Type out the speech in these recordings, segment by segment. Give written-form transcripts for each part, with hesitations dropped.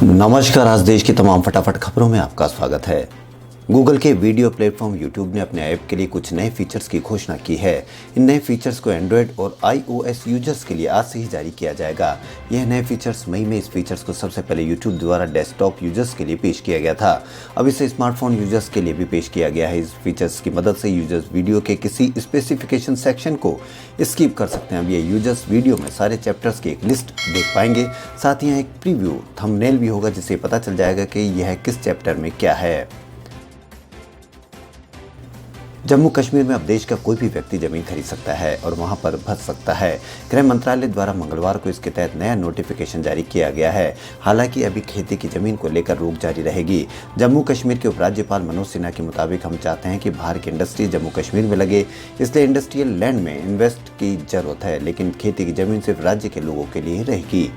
नमस्कार। आज देश की तमाम फटाफट खबरों में आपका स्वागत है। गूगल के वीडियो प्लेटफॉर्म यूट्यूब ने अपने ऐप के लिए कुछ नए फीचर्स की घोषणा की है। इन नए फीचर्स को एंड्रॉयड और iOS यूजर्स के लिए आज से ही जारी किया जाएगा। यह नए फीचर्स मई में इस फीचर्स को सबसे पहले यूट्यूब द्वारा डेस्कटॉप यूजर्स के लिए पेश किया गया था। अब इसे स्मार्टफोन यूजर्स के लिए भी पेश किया गया है। इस फीचर्स की मदद से यूजर्स वीडियो के किसी स्पेसिफिकेशन सेक्शन को स्किप कर सकते हैं। अब ये यूजर्स वीडियो में सारे चैप्टर्स की एक लिस्ट देख पाएंगे। साथ ही यहाँ एक प्रीव्यू थंबनेल भी होगा, जिससे पता चल जाएगा कि यह किस चैप्टर में क्या है। जम्मू कश्मीर में अब देश का कोई भी व्यक्ति जमीन खरीद सकता है और वहां पर बस सकता है। गृह मंत्रालय द्वारा मंगलवार को इसके तहत नया नोटिफिकेशन जारी किया गया है। हालांकि अभी खेती की जमीन को लेकर रोक जारी रहेगी। जम्मू कश्मीर के उपराज्यपाल मनोज सिन्हा के मुताबिक हम चाहते हैं कि बाहर की इंडस्ट्री जम्मू कश्मीर में लगे, इसलिए इंडस्ट्रियल लैंड में इन्वेस्ट की जरूरत है, लेकिन खेती की जमीन सिर्फ राज्य के लोगों के लिए रहेगी।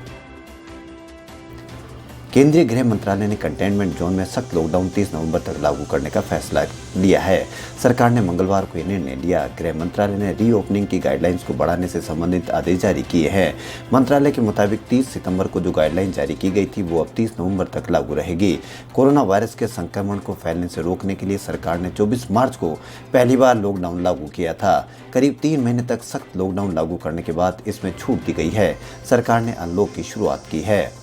केंद्रीय गृह मंत्रालय ने कंटेनमेंट जोन में सख्त लॉकडाउन 30 नवंबर तक लागू करने का फैसला लिया है। सरकार ने मंगलवार को यह निर्णय लिया। गृह मंत्रालय ने रीओपनिंग की गाइडलाइंस को बढ़ाने से संबंधित आदेश जारी किए हैं। मंत्रालय के मुताबिक 30 सितंबर को जो गाइडलाइन जारी की गई थी, वो अब 30 नवंबर तक लागू रहेगी। कोरोना वायरस के संक्रमण को फैलने से रोकने के लिए सरकार ने 24 मार्च को पहली बार लॉकडाउन लागू किया था। करीब 3 महीने तक सख्त लॉकडाउन लागू करने के बाद इसमें छूट दी गई है। सरकार ने अनलॉक की शुरुआत की है।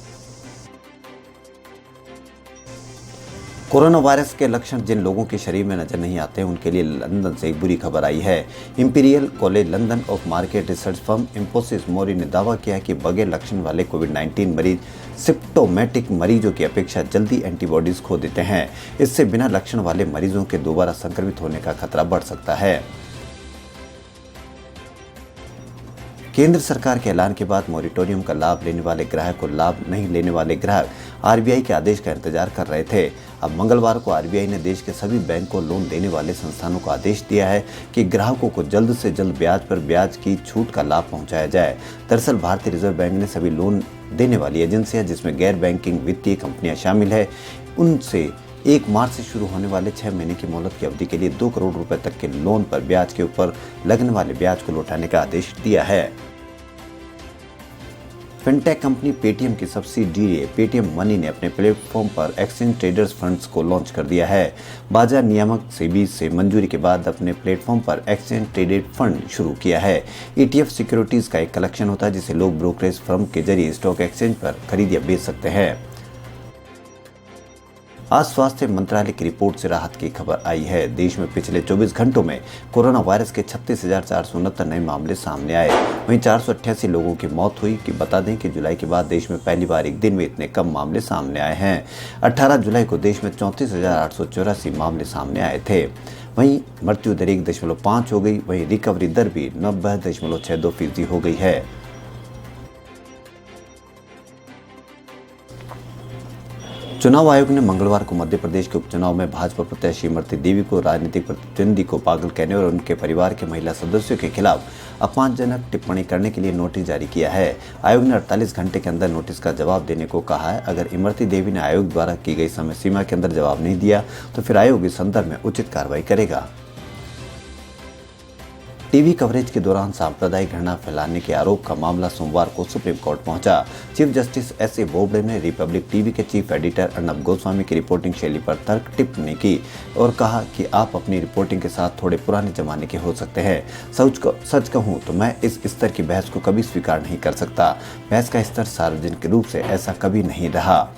कोरोना वायरस के लक्षण जिन लोगों के शरीर में नजर नहीं आते हैं, उनके लिए लंदन से एक बुरी खबर आई है। Imperial college London of market research firm Ipsos MORI ने दावा किया है कि बगैर लक्षण वाले कोविड-19 मरीज सिम्प्टोमेटिक मरीजों की अपेक्षा जल्दी एंटीबॉडीज खो देते हैं। इससे बिना लक्षण वाले मरीजों के दोबारा संक्रमित होने का खतरा बढ़ सकता है। केंद्र सरकार के ऐलान के बाद मॉरिटोरियम का लाभ लेने वाले ग्राहक और लाभ नहीं लेने वाले ग्राहक आरबीआई के आदेश का इंतजार कर रहे थे। अब मंगलवार को आरबीआई ने देश के सभी बैंक को लोन देने वाले संस्थानों को आदेश दिया है कि ग्राहकों को जल्द से जल्द ब्याज पर ब्याज की छूट का लाभ पहुंचाया जाए। दरअसल भारतीय रिजर्व बैंक ने सभी लोन देने वाली एजेंसियां, जिसमें गैर बैंकिंग वित्तीय कंपनियां शामिल है, उनसे 1 मार्च से शुरू होने वाले 6 महीने की मोहलत की अवधि के लिए 2 करोड़ रुपए तक के लोन पर ब्याज के ऊपर लगने वाले ब्याज को लौटाने का आदेश दिया है। फिनटेक कंपनी पेटीएम की सब्सिडियरी पेटीएम मनी ने अपने प्लेटफॉर्म पर एक्सचेंज ट्रेडर्स फंड्स को लॉन्च कर दिया है। बाजार नियामक सेबी से मंजूरी के बाद अपने प्लेटफॉर्म पर एक्सचेंज ट्रेडेड फंड शुरू किया है। ईटीएफ सिक्योरिटीज का एक कलेक्शन होता है, जिसे लोग ब्रोकरेज फर्म के जरिए स्टॉक एक्सचेंज पर खरीद या बेच सकते हैं। आज स्वास्थ्य मंत्रालय की रिपोर्ट से राहत की खबर आई है। देश में पिछले 24 घंटों में कोरोना वायरस के 36,469 नए मामले सामने आए। वहीं 488 लोगों की मौत हुई। कि बता दें कि जुलाई के बाद देश में पहली बार एक दिन में इतने कम मामले सामने आए हैं। 18 जुलाई को देश में 34,884 मामले सामने आए थे। वहीं मृत्यु दर 1.5 हो गई। वहीं रिकवरी दर भी 90.62% हो गई है। चुनाव आयोग ने मंगलवार को मध्य प्रदेश के उपचुनाव में भाजपा प्रत्याशी इमरती देवी को राजनीतिक प्रतिद्वंदी को पागल कहने और उनके परिवार के महिला सदस्यों के खिलाफ अपमानजनक टिप्पणी करने के लिए नोटिस जारी किया है। आयोग ने 48 घंटे के अंदर नोटिस का जवाब देने को कहा है। अगर इमरती देवी ने आयोग द्वारा की गई समय सीमा के अंदर जवाब नहीं दिया तो फिर आयोग इस संदर्भ में उचित कार्रवाई करेगा। टीवी कवरेज के दौरान सांप्रदायिक घृणा फैलाने के आरोप का मामला सोमवार को सुप्रीम कोर्ट पहुंचा। Chief justice S A Bobde ने रिपब्लिक टीवी के चीफ एडिटर अर्नब गोस्वामी की रिपोर्टिंग शैली पर तर्क टिप्पणी की और कहा कि आप अपनी रिपोर्टिंग के साथ थोड़े पुराने जमाने के हो सकते हैं। सच कहूं तो मैं इस स्तर की बहस को कभी स्वीकार नहीं कर सकता। बहस का स्तर सार्वजनिक रूप से ऐसा कभी नहीं रहा।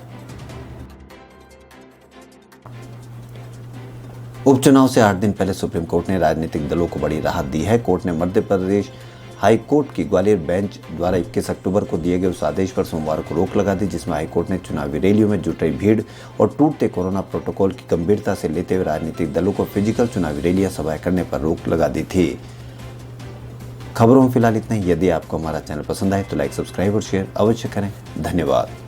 उपचुनाव से 8 दिन पहले सुप्रीम कोर्ट ने राजनीतिक दलों को बड़ी राहत दी है। कोर्ट ने मध्य प्रदेश हाई कोर्ट की ग्वालियर बेंच द्वारा 21 अक्टूबर को दिए गए उस आदेश पर सोमवार को रोक लगा दी, जिसमें हाई कोर्ट ने चुनावी रैलियों में जुट रही भीड़ और टूटते कोरोना प्रोटोकॉल की गंभीरता से लेते हुए राजनीतिक दलों को फिजिकल चुनावी रैलियां सभाएं करने पर रोक लगा दी थी। खबरों में फिलहाल इतना ही। यदि आपको हमारा चैनल पसंद आए तो लाइक, सब्सक्राइब और शेयर अवश्य करें। धन्यवाद।